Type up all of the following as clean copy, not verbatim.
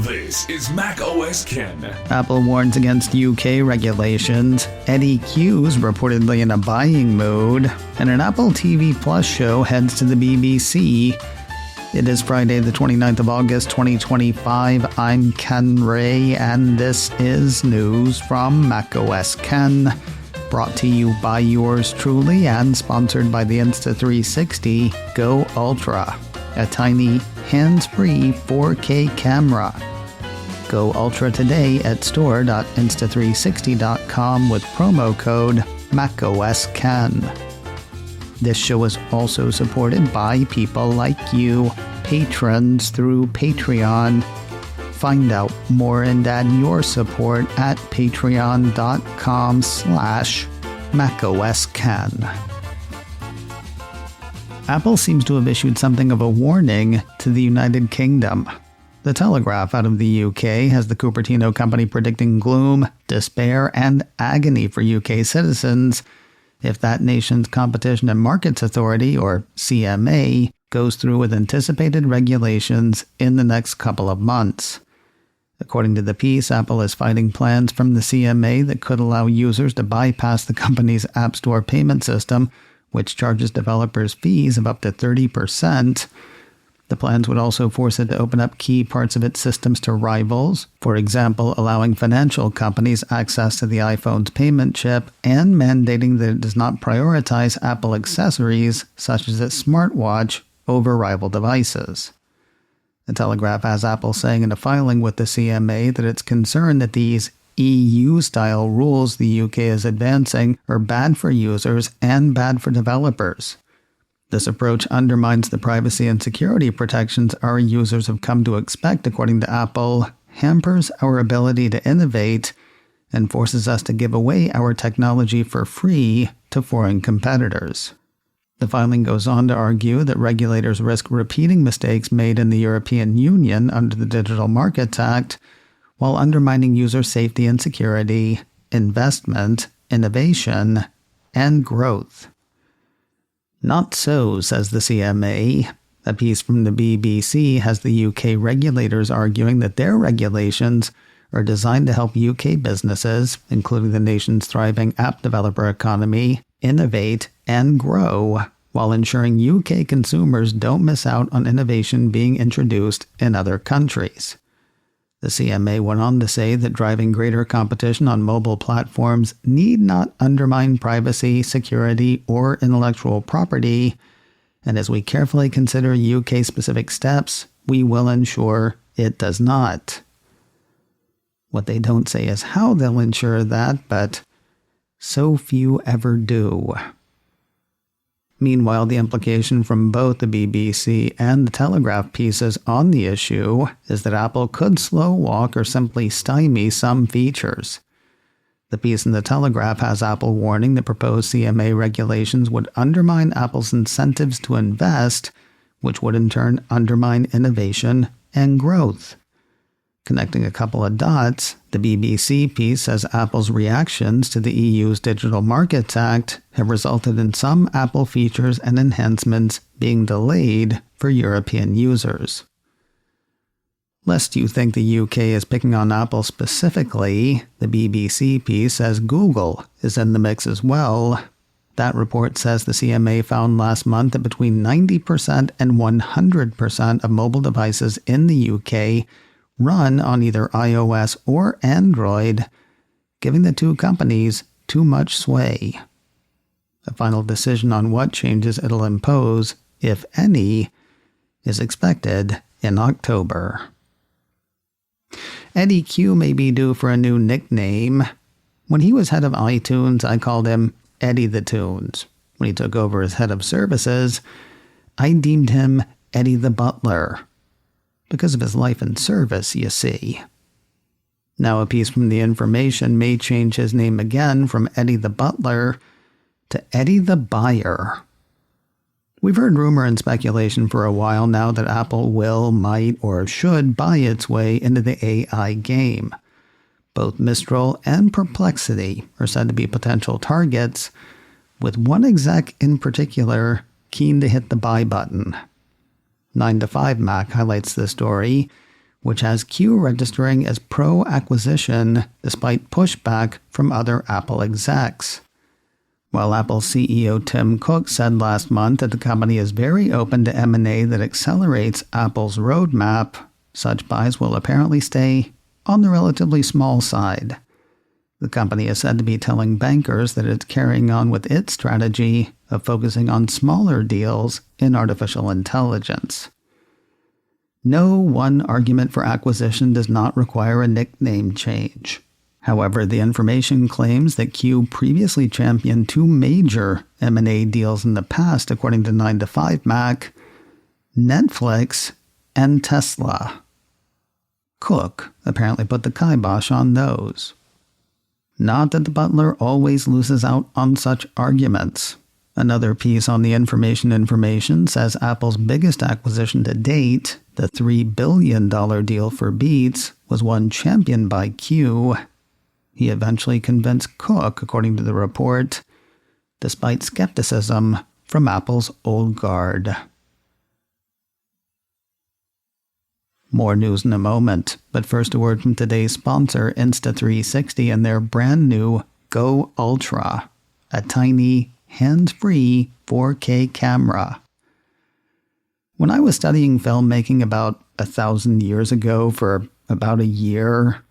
This is Mac OS Ken. Apple warns against UK regulations. Eddy Q's reportedly in a buying mood. And an Apple TV Plus show heads to the BBC. It is Friday, the 29th of August, 2025. I'm Ken Ray, and this is news from Mac OS Ken. Brought to you by yours truly and sponsored by the Insta360 Go Ultra, a tiny, hands-free 4K camera. Go Ultra today at store.insta360.com with promo code MacOSCan. This show is also supported by people like you, patrons through Patreon. Find out more and add your support at patreon.com/MacOSCan. Apple seems to have issued something of a warning to the United Kingdom. The Telegraph out of the UK has the Cupertino company predicting gloom, despair, and agony for UK citizens if that nation's Competition and Markets Authority, or CMA, goes through with anticipated regulations in the next couple of months. According to the piece, Apple is fighting plans from the CMA that could allow users to bypass the company's App Store payment system, which charges developers fees of up to 30%. The plans would also force it to open up key parts of its systems to rivals, for example, allowing financial companies access to the iPhone's payment chip and mandating that it does not prioritize Apple accessories, such as its smartwatch, over rival devices. The Telegraph has Apple saying in a filing with the CMA that it's concerned that these EU-style rules the UK is advancing are bad for users and bad for developers. This approach undermines the privacy and security protections our users have come to expect, according to Apple, hampers our ability to innovate, and forces us to give away our technology for free to foreign competitors. The filing goes on to argue that regulators risk repeating mistakes made in the European Union under the Digital Markets Act, while undermining user safety and security, investment, innovation, and growth. Not so, says the CMA. A piece from the BBC has the UK regulators arguing that their regulations are designed to help UK businesses, including the nation's thriving app developer economy, innovate and grow, while ensuring UK consumers don't miss out on innovation being introduced in other countries. The CMA went on to say that driving greater competition on mobile platforms need not undermine privacy, security, or intellectual property, and as we carefully consider UK-specific steps, we will ensure it does not. What they don't say is how they'll ensure that, but so few ever do. Meanwhile, the implication from both the BBC and the Telegraph pieces on the issue is that Apple could slow walk or simply stymie some features. The piece in the Telegraph has Apple warning that proposed CMA regulations would undermine Apple's incentives to invest, which would in turn undermine innovation and growth. Connecting a couple of dots, the BBC piece says Apple's reactions to the EU's Digital Markets Act have resulted in some Apple features and enhancements being delayed for European users. Lest you think the UK is picking on Apple specifically, the BBC piece says Google is in the mix as well. That report says the CMA found last month that between 90% and 100% of mobile devices in the UK run on either iOS or Android, giving the two companies too much sway. A final decision on what changes it'll impose, if any, is expected in October. Eddy Q may be due for a new nickname. When he was head of iTunes, I called him Eddy the Tunes. When he took over as head of services, I deemed him Eddy the Butler. Because of his life and service, you see. Now a piece from The Information may change his name again from Eddy the Butler to Eddy the Buyer. We've heard rumor and speculation for a while now that Apple will, might, or should buy its way into the AI game. Both Mistral and Perplexity are said to be potential targets, with one exec in particular keen to hit the buy button. 9to5Mac highlights the story, which has Q registering as pro-acquisition despite pushback from other Apple execs. While Apple CEO Tim Cook said last month that the company is very open to M&A that accelerates Apple's roadmap, such buys will apparently stay on the relatively small side. The company is said to be telling bankers that it's carrying on with its strategy of focusing on smaller deals in artificial intelligence. No one argument for acquisition does not require a nickname change. However, the information claims that Q previously championed two major M&A deals in the past, according to 9to5Mac, Netflix and Tesla. Cook apparently put the kibosh on those. Not that the butler always loses out on such arguments. Another piece on the information says Apple's biggest acquisition to date, the $3 billion deal for Beats, was one championed by Q. He eventually convinced Cook, according to the report, despite skepticism from Apple's old guard. More news in a moment, but first a word from today's sponsor, Insta360, and their brand new Go Ultra, a tiny, hands-free 4K camera. When I was studying filmmaking about 1,000 years ago for about a year,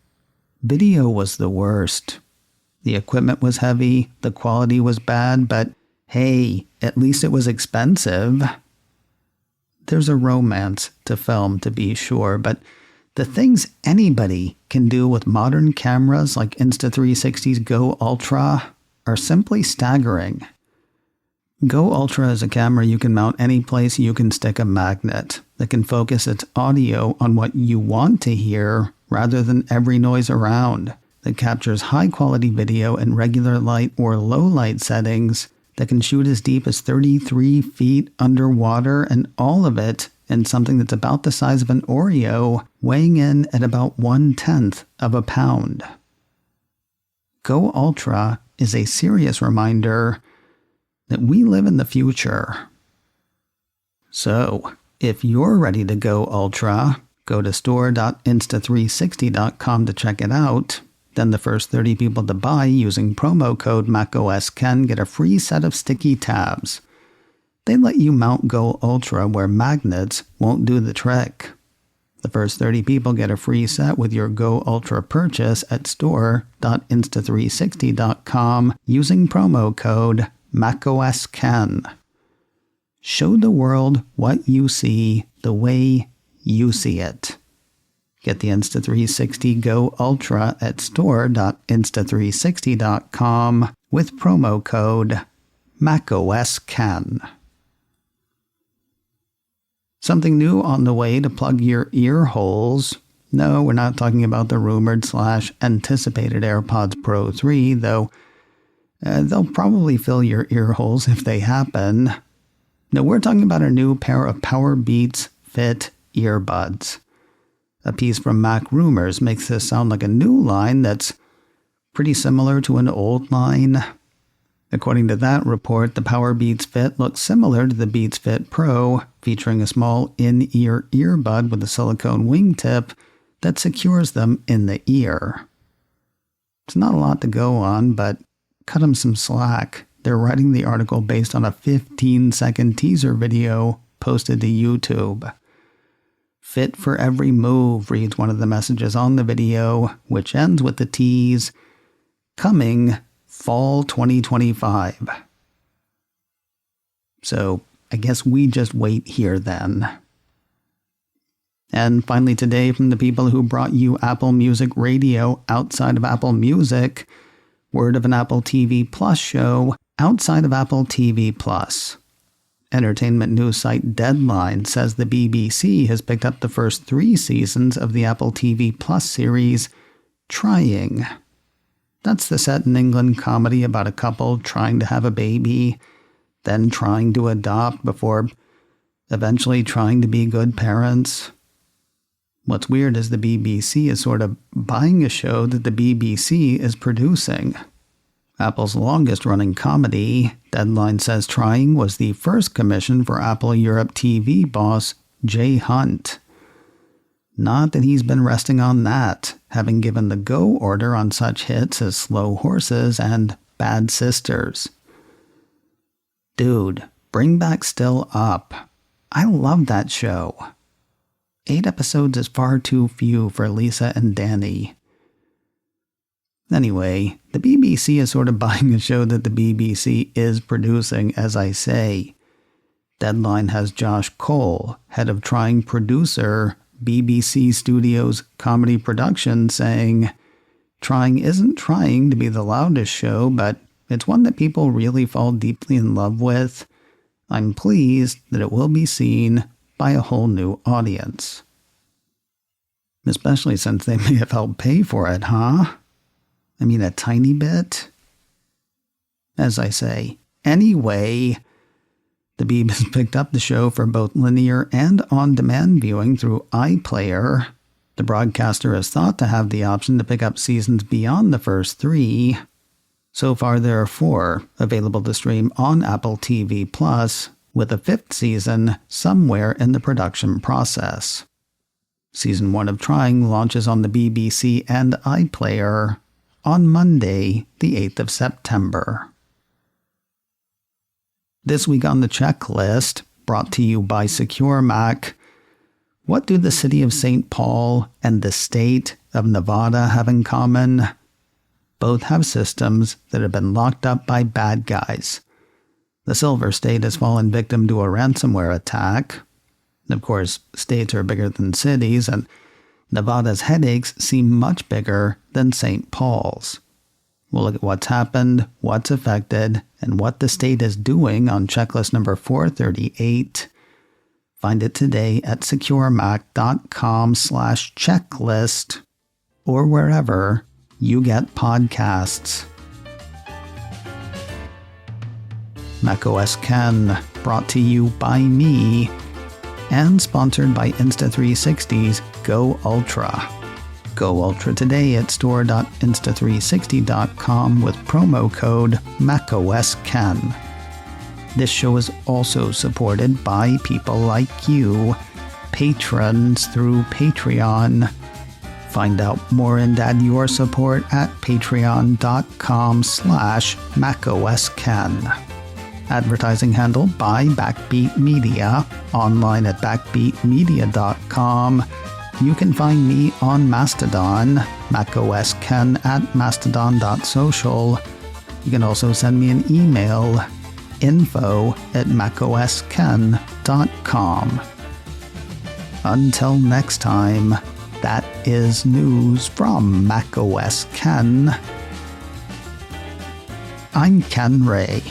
video was the worst. The equipment was heavy, the quality was bad, but hey, at least it was expensive. There's a romance to film, to be sure, but the things anybody can do with modern cameras like Insta360's Go Ultra are simply staggering. Go Ultra is a camera you can mount any place you can stick a magnet that can focus its audio on what you want to hear rather than every noise around, that captures high-quality video in regular light or low-light settings, that can shoot as deep as 33 feet underwater, and all of it in something that's about the size of an Oreo, weighing in at about 1/10 of a pound. Go Ultra is a serious reminder that we live in the future. So, if you're ready to go Ultra, go to store.insta360.com to check it out. Then the first 30 people to buy using promo code MacOSKen get a free set of sticky tabs. They let you mount Go Ultra where magnets won't do the trick. The first 30 people get a free set with your Go Ultra purchase at store.insta360.com using promo code MacOSKen. Show the world what you see the way you see it. Get the Insta360 Go Ultra at store.insta360.com with promo code MacOSKen. Something new on the way to plug your ear holes. No, we're not talking about the rumored/anticipated AirPods Pro 3, though they'll probably fill your ear holes if they happen. No, we're talking about a new pair of Powerbeats Fit earbuds. A piece from Mac Rumors makes this sound like a new line that's pretty similar to an old line. According to that report, the Powerbeats Fit looks similar to the Beats Fit Pro, featuring a small in-ear earbud with a silicone wingtip that secures them in the ear. It's not a lot to go on, but cut them some slack. They're writing the article based on a 15-second teaser video posted to YouTube. Fit for every move, reads one of the messages on the video, which ends with the tease, coming fall 2025. So I guess we just wait here then. And finally today, from the people who brought you Apple Music Radio outside of Apple Music, word of an Apple TV Plus show outside of Apple TV Plus. Entertainment news site Deadline says the BBC has picked up the first 3 seasons of the Apple TV Plus series, Trying. That's the set in England comedy about a couple trying to have a baby, then trying to adopt before eventually trying to be good parents. What's weird is the BBC is sort of buying a show that the BBC is producing. Apple's longest-running comedy, Deadline says Trying, was the first commission for Apple Europe TV boss Jay Hunt. Not that he's been resting on that, having given the go order on such hits as Slow Horses and Bad Sisters. Dude, bring back Still Up. I love that show. 8 episodes is far too few for Lisa and Danny. Anyway, the BBC is sort of buying a show that the BBC is producing, as I say. Deadline has Josh Cole, head of Trying producer, BBC Studios Comedy Production, saying, "Trying isn't trying to be the loudest show, but it's one that people really fall deeply in love with. I'm pleased that it will be seen by a whole new audience." Especially since they may have helped pay for it, huh? I mean, a tiny bit? As I say, anyway, the Beeb has picked up the show for both linear and on-demand viewing through iPlayer. The broadcaster is thought to have the option to pick up seasons beyond the first 3. So far, there are 4 available to stream on Apple TV+, with a 5th season somewhere in the production process. Season 1 of Trying launches on the BBC and iPlayer on Monday, the 8th of September. This week on the checklist, brought to you by Secure Mac, what do the city of St. Paul and the state of Nevada have in common? Both have systems that have been locked up by bad guys. The Silver State has fallen victim to a ransomware attack. Of course, states are bigger than cities, and Nevada's headaches seem much bigger than St. Paul's. We'll look at what's happened, what's affected, and what the state is doing on checklist number 438. Find it today at securemac.com/checklist or wherever you get podcasts. macOS Ken, brought to you by me, and sponsored by Insta360's Go Ultra. Go Ultra today at store.insta360.com with promo code MacOSKen. This show is also supported by people like you, patrons through Patreon. Find out more and add your support at patreon.com/MacOSKen. Advertising handle by Backbeat Media, online at backbeatmedia.com. You can find me on Mastodon, MacOSKen at mastodon.social. You can also send me an email, info@macosken.com. Until next time, that is news from macOS Ken. I'm Ken Ray.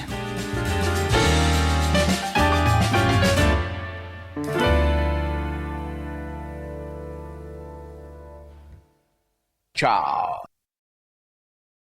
Ciao.